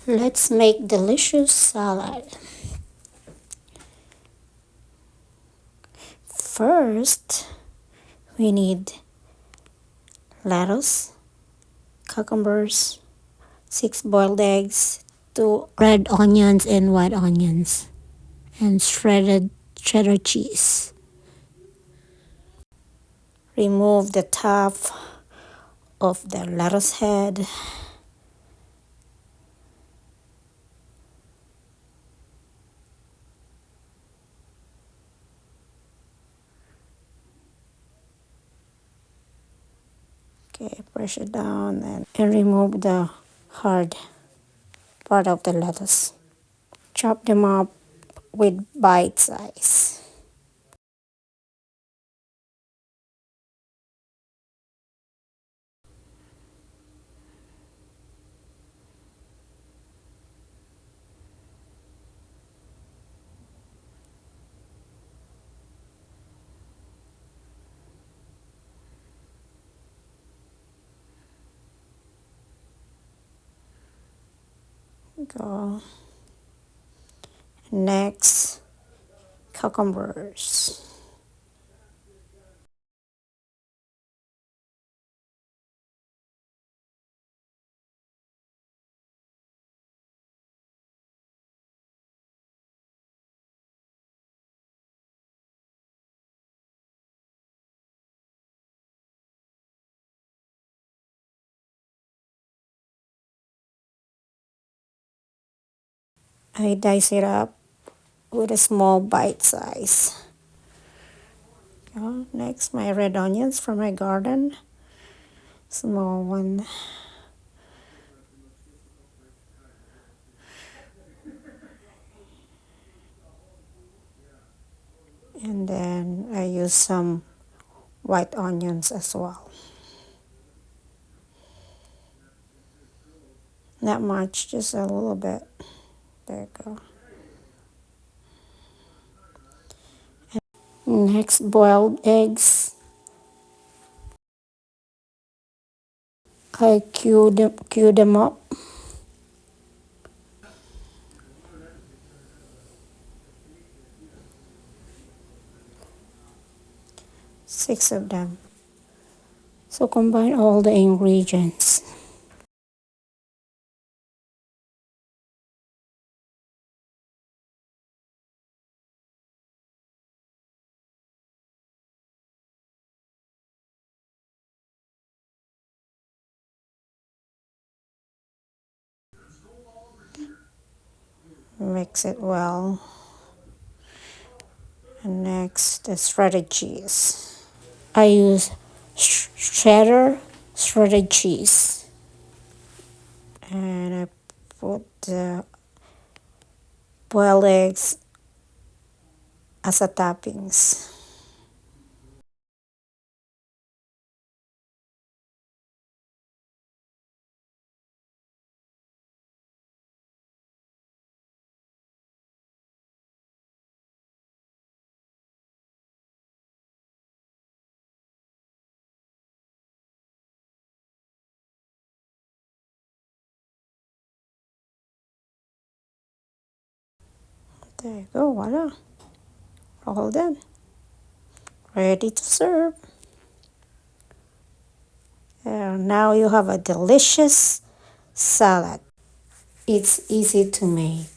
Let's make delicious salad. First, we need lettuce, cucumbers, 6 boiled eggs, 2 red onions and white onions, and shredded cheddar cheese. Remove the top of the lettuce head. Okay, press it down and remove the hard part of the lettuce. Chop them up with bite size. Go. Next, cucumbers. I dice it up with a small bite size. Next, my red onions from my garden. Small one. And then I use some white onions as well. Not much, just a little bit. There you go. Next, boiled eggs. I cue them up. Six of them. So combine all the ingredients. Mix it well. And next, the shredded cheese. I use shredded cheese. And I put the boiled eggs as a toppings. There you go, voila. All done. Ready to serve. Now you have a delicious salad. It's easy to make.